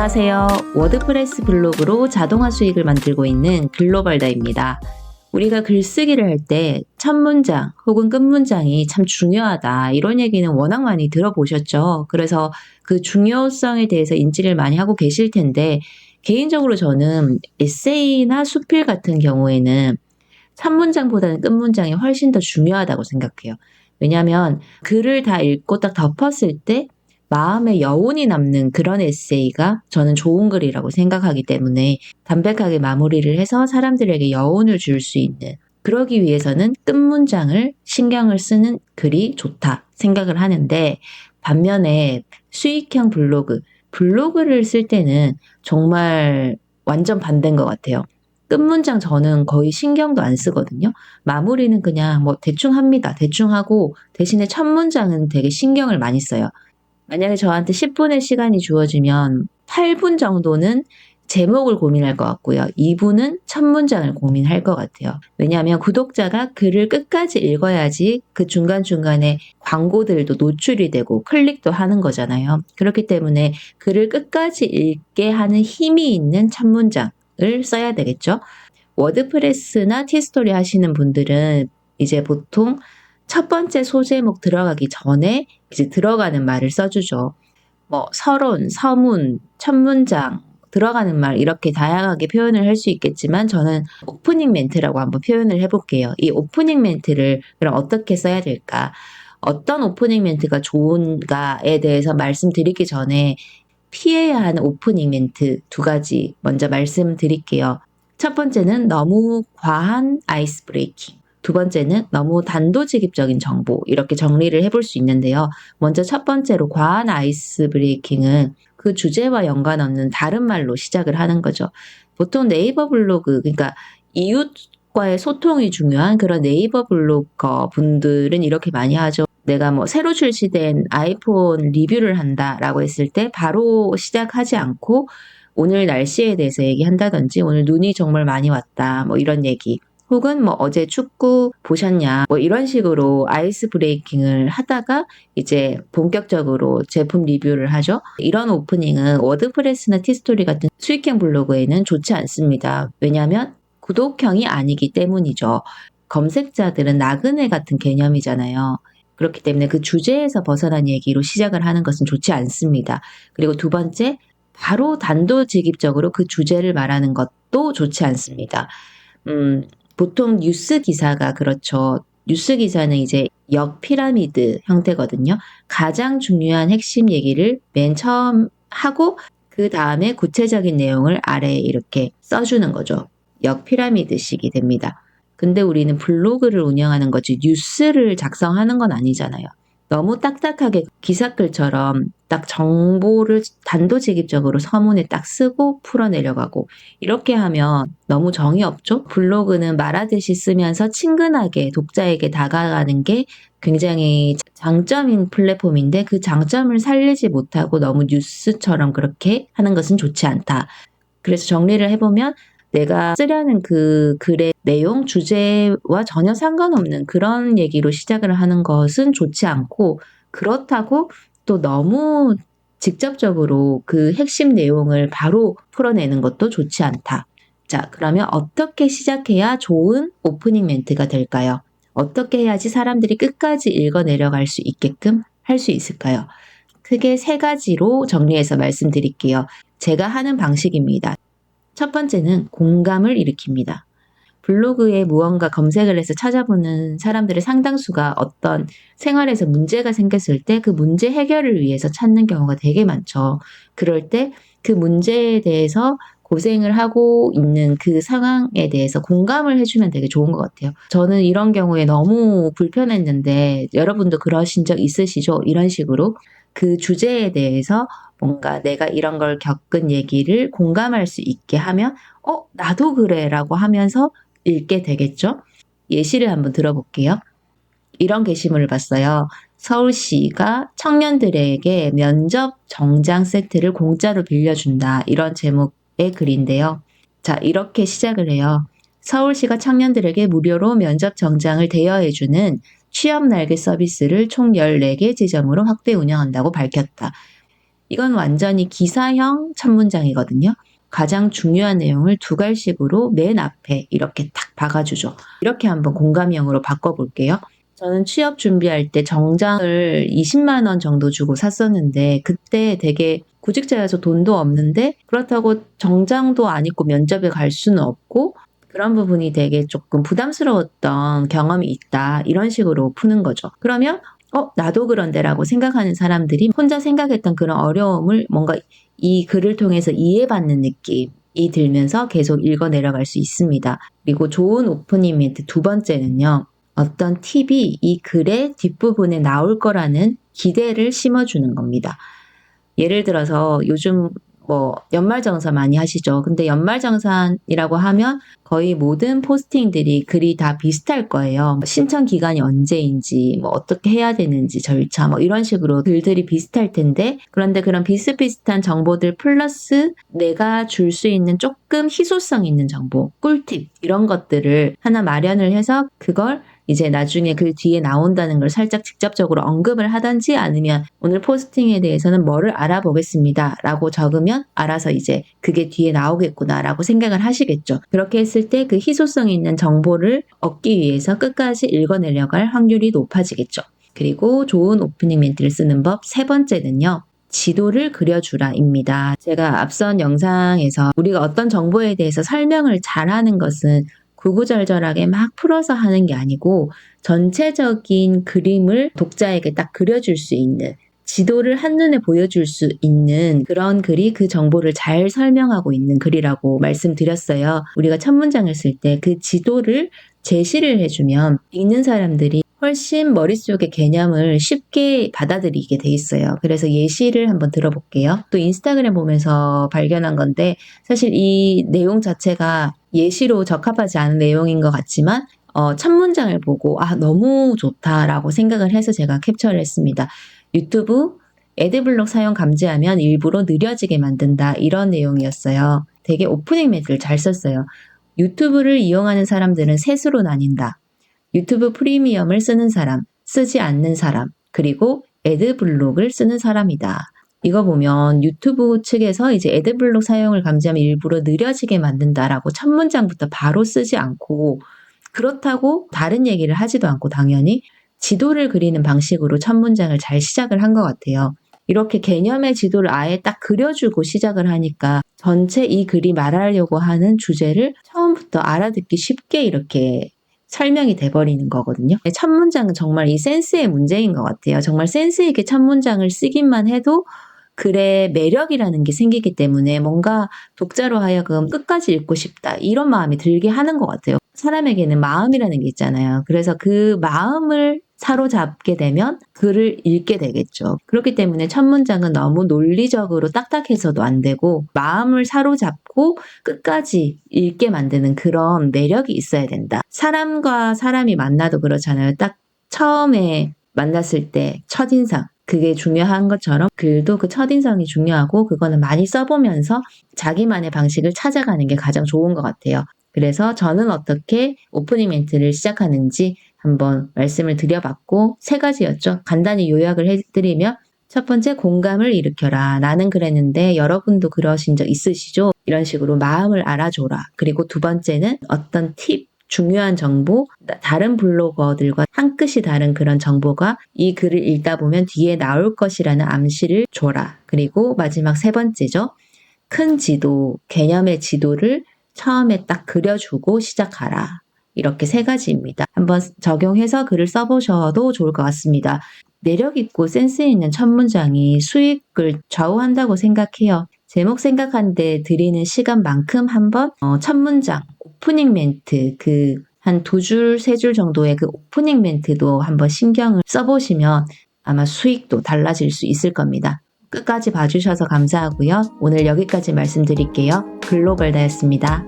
안녕하세요. 워드프레스 블로그로 자동화 수익을 만들고 있는 글로벌다입니다. 우리가 글쓰기를 할 때 첫 문장 혹은 끝 문장이 참 중요하다 이런 얘기는 워낙 많이 들어보셨죠. 그래서 그 중요성에 대해서 인지를 많이 하고 계실 텐데 개인적으로 저는 에세이나 수필 같은 경우에는 첫 문장보다는 끝 문장이 훨씬 더 중요하다고 생각해요. 왜냐하면 글을 다 읽고 딱 덮었을 때 마음에 여운이 남는 그런 에세이가 저는 좋은 글이라고 생각하기 때문에 담백하게 마무리를 해서 사람들에게 여운을 줄 수 있는, 그러기 위해서는 끝 문장을 신경을 쓰는 글이 좋다 생각을 하는데, 반면에 수익형 블로그를 쓸 때는 정말 완전 반대인 것 같아요. 끝 문장 저는 거의 신경도 안 쓰거든요. 마무리는 그냥 뭐 대충 합니다. 대충 하고 대신에 첫 문장은 되게 신경을 많이 써요. 만약에 저한테 10분의 시간이 주어지면 8분 정도는 제목을 고민할 것 같고요. 2분은 첫 문장을 고민할 것 같아요. 왜냐하면 구독자가 글을 끝까지 읽어야지 그 중간중간에 광고들도 노출이 되고 클릭도 하는 거잖아요. 그렇기 때문에 글을 끝까지 읽게 하는 힘이 있는 첫 문장을 써야 되겠죠. 워드프레스나 티스토리 하시는 분들은 이제 보통 첫 번째 소제목 들어가기 전에 이제 들어가는 말을 써주죠. 뭐 서론, 서문, 첫 문장, 들어가는 말 이렇게 다양하게 표현을 할 수 있겠지만 저는 오프닝 멘트라고 한번 표현을 해볼게요. 이 오프닝 멘트를 그럼 어떻게 써야 될까? 어떤 오프닝 멘트가 좋은가에 대해서 말씀드리기 전에 피해야 하는 오프닝 멘트 두 가지 먼저 말씀드릴게요. 첫 번째는 너무 과한 아이스 브레이킹. 두 번째는 너무 단도직입적인 정보, 이렇게 정리를 해볼 수 있는데요. 먼저 첫 번째로 과한 아이스 브레이킹은 그 주제와 연관 없는 다른 말로 시작을 하는 거죠. 보통 네이버 블로그, 그러니까 이웃과의 소통이 중요한 그런 네이버 블로거 분들은 이렇게 많이 하죠. 내가 뭐 새로 출시된 아이폰 리뷰를 한다라고 했을 때 바로 시작하지 않고 오늘 날씨에 대해서 얘기한다든지 오늘 눈이 정말 많이 왔다 뭐 이런 얘기, 혹은 뭐 어제 축구 보셨냐 뭐 이런 식으로 아이스 브레이킹을 하다가 이제 본격적으로 제품 리뷰를 하죠. 이런 오프닝은 워드프레스나 티스토리 같은 수익형 블로그에는 좋지 않습니다. 왜냐하면 구독형이 아니기 때문이죠. 검색자들은 나그네 같은 개념이잖아요. 그렇기 때문에 그 주제에서 벗어난 얘기로 시작을 하는 것은 좋지 않습니다. 그리고 두 번째, 바로 단도직입적으로 그 주제를 말하는 것도 좋지 않습니다. 보통 뉴스 기사가 그렇죠. 뉴스 기사는 이제 역 피라미드 형태거든요. 가장 중요한 핵심 얘기를 맨 처음 하고 그 다음에 구체적인 내용을 아래에 이렇게 써주는 거죠. 역 피라미드식이 됩니다. 근데 우리는 블로그를 운영하는 거지 뉴스를 작성하는 건 아니잖아요. 너무 딱딱하게 기사글처럼 딱 정보를 단도직입적으로 서문에 딱 쓰고 풀어내려가고 이렇게 하면 너무 정이 없죠? 블로그는 말하듯이 쓰면서 친근하게 독자에게 다가가는 게 굉장히 장점인 플랫폼인데 그 장점을 살리지 못하고 너무 뉴스처럼 그렇게 하는 것은 좋지 않다. 그래서 정리를 해보면 내가 쓰려는 그 글의 내용, 주제와 전혀 상관없는 그런 얘기로 시작을 하는 것은 좋지 않고, 그렇다고 또 너무 직접적으로 그 핵심 내용을 바로 풀어내는 것도 좋지 않다. 자, 그러면 어떻게 시작해야 좋은 오프닝 멘트가 될까요? 어떻게 해야지 사람들이 끝까지 읽어 내려갈 수 있게끔 할 수 있을까요? 크게 세 가지로 정리해서 말씀드릴게요. 제가 하는 방식입니다. 첫 번째는 공감을 일으킵니다. 블로그에 무언가 검색을 해서 찾아보는 사람들의 상당수가 어떤 생활에서 문제가 생겼을 때 그 문제 해결을 위해서 찾는 경우가 되게 많죠. 그럴 때 그 문제에 대해서 고생을 하고 있는 그 상황에 대해서 공감을 해주면 되게 좋은 것 같아요. 저는 이런 경우에 너무 불편했는데 여러분도 그러신 적 있으시죠? 이런 식으로 그 주제에 대해서 뭔가 내가 이런 걸 겪은 얘기를 공감할 수 있게 하면 나도 그래 라고 하면서 읽게 되겠죠. 예시를 한번 들어볼게요. 이런 게시물을 봤어요. 서울시가 청년들에게 면접 정장 세트를 공짜로 빌려준다. 이런 제목의 글인데요. 자, 이렇게 시작을 해요. 서울시가 청년들에게 무료로 면접 정장을 대여해주는 취업 날개 서비스를 총 14개 지점으로 확대 운영한다고 밝혔다. 이건 완전히 기사형 첫 문장이거든요. 가장 중요한 내용을 두 갈식으로 맨 앞에 이렇게 탁 박아주죠. 이렇게 한번 공감형으로 바꿔볼게요. 저는 취업 준비할 때 정장을 20만 원 정도 주고 샀었는데 그때 되게 구직자여서 돈도 없는데 그렇다고 정장도 안 입고 면접에 갈 수는 없고 그런 부분이 되게 조금 부담스러웠던 경험이 있다. 이런 식으로 푸는 거죠. 그러면 나도 그런데라고 생각하는 사람들이 혼자 생각했던 그런 어려움을 뭔가 이 글을 통해서 이해받는 느낌이 들면서 계속 읽어 내려갈 수 있습니다. 그리고 좋은 오프닝 멘트 두 번째는요. 어떤 팁이 이 글의 뒷부분에 나올 거라는 기대를 심어주는 겁니다. 예를 들어서 요즘 연말정산 많이 하시죠. 근데 연말정산이라고 하면 거의 모든 포스팅들이 글이 다 비슷할 거예요. 신청 기간이 언제인지, 어떻게 해야 되는지 절차, 이런 식으로 글들이 비슷할 텐데, 그런데 그런 비슷비슷한 정보들 플러스 내가 줄 수 있는 조금 희소성 있는 정보, 꿀팁, 이런 것들을 하나 마련을 해서 그걸 이제 나중에 그 뒤에 나온다는 걸 살짝 직접적으로 언급을 하든지 아니면 오늘 포스팅에 대해서는 뭐를 알아보겠습니다 라고 적으면 알아서 이제 그게 뒤에 나오겠구나 라고 생각을 하시겠죠. 그렇게 했을 때 그 희소성 있는 정보를 얻기 위해서 끝까지 읽어내려갈 확률이 높아지겠죠. 그리고 좋은 오프닝 멘트를 쓰는 법 세 번째는요. 지도를 그려주라입니다. 제가 앞선 영상에서 우리가 어떤 정보에 대해서 설명을 잘하는 것은 구구절절하게 막 풀어서 하는 게 아니고 전체적인 그림을 독자에게 딱 그려줄 수 있는 지도를 한눈에 보여줄 수 있는 그런 글이 그 정보를 잘 설명하고 있는 글이라고 말씀드렸어요. 우리가 첫 문장을 쓸 때 그 지도를 제시를 해주면 읽는 사람들이 훨씬 머릿속의 개념을 쉽게 받아들이게 돼 있어요. 그래서 예시를 한번 들어볼게요. 또 인스타그램 보면서 발견한 건데 사실 이 내용 자체가 예시로 적합하지 않은 내용인 것 같지만 첫 문장을 보고 너무 좋다라고 생각을 해서 제가 캡처를 했습니다. 유튜브 애드블록 사용 감지하면 일부러 느려지게 만든다 이런 내용이었어요. 되게 오프닝 멘트를 잘 썼어요. 유튜브를 이용하는 사람들은 셋으로 나뉜다. 유튜브 프리미엄을 쓰는 사람, 쓰지 않는 사람, 그리고 애드블록을 쓰는 사람이다. 이거 보면 유튜브 측에서 이제 애드블록 사용을 감지하면 일부러 느려지게 만든다라고 첫 문장부터 바로 쓰지 않고 그렇다고 다른 얘기를 하지도 않고 당연히 지도를 그리는 방식으로 첫 문장을 잘 시작을 한 것 같아요. 이렇게 개념의 지도를 아예 딱 그려주고 시작을 하니까 전체 이 글이 말하려고 하는 주제를 처음부터 알아듣기 쉽게 이렇게 설명이 돼버리는 거거든요. 첫 문장은 정말 이 센스의 문제인 것 같아요. 정말 센스 있게 첫 문장을 쓰기만 해도 글의 매력이라는 게 생기기 때문에 뭔가 독자로 하여금 끝까지 읽고 싶다 이런 마음이 들게 하는 것 같아요. 사람에게는 마음이라는 게 있잖아요. 그래서 그 마음을 사로잡게 되면 글을 읽게 되겠죠. 그렇기 때문에 첫 문장은 너무 논리적으로 딱딱해서도 안 되고 마음을 사로잡고 끝까지 읽게 만드는 그런 매력이 있어야 된다. 사람과 사람이 만나도 그렇잖아요. 딱 처음에 만났을 때 첫인상 그게 중요한 것처럼 글도 그 첫인상이 중요하고 그거는 많이 써보면서 자기만의 방식을 찾아가는 게 가장 좋은 것 같아요. 그래서 저는 어떻게 오프닝 멘트를 시작하는지 한번 말씀을 드려봤고 3가지였죠. 간단히 요약을 해드리면 첫 번째 공감을 일으켜라. 나는 그랬는데 여러분도 그러신 적 있으시죠? 이런 식으로 마음을 알아줘라. 그리고 두 번째는 어떤 팁, 중요한 정보, 다른 블로거들과 한 끗이 다른 그런 정보가 이 글을 읽다 보면 뒤에 나올 것이라는 암시를 줘라. 그리고 마지막 3번째죠. 큰 지도, 개념의 지도를 처음에 딱 그려주고 시작하라. 이렇게 3가지입니다. 한번 적용해서 글을 써보셔도 좋을 것 같습니다. 매력 있고 센스 있는 첫 문장이 수익을 좌우한다고 생각해요. 제목 생각하는데 드리는 시간만큼 한번 첫 문장, 오프닝 멘트, 한 2줄, 3줄 정도의 그 오프닝 멘트도 한번 신경을 써보시면 아마 수익도 달라질 수 있을 겁니다. 끝까지 봐주셔서 감사하고요. 오늘 여기까지 말씀드릴게요. 글로벌다였습니다.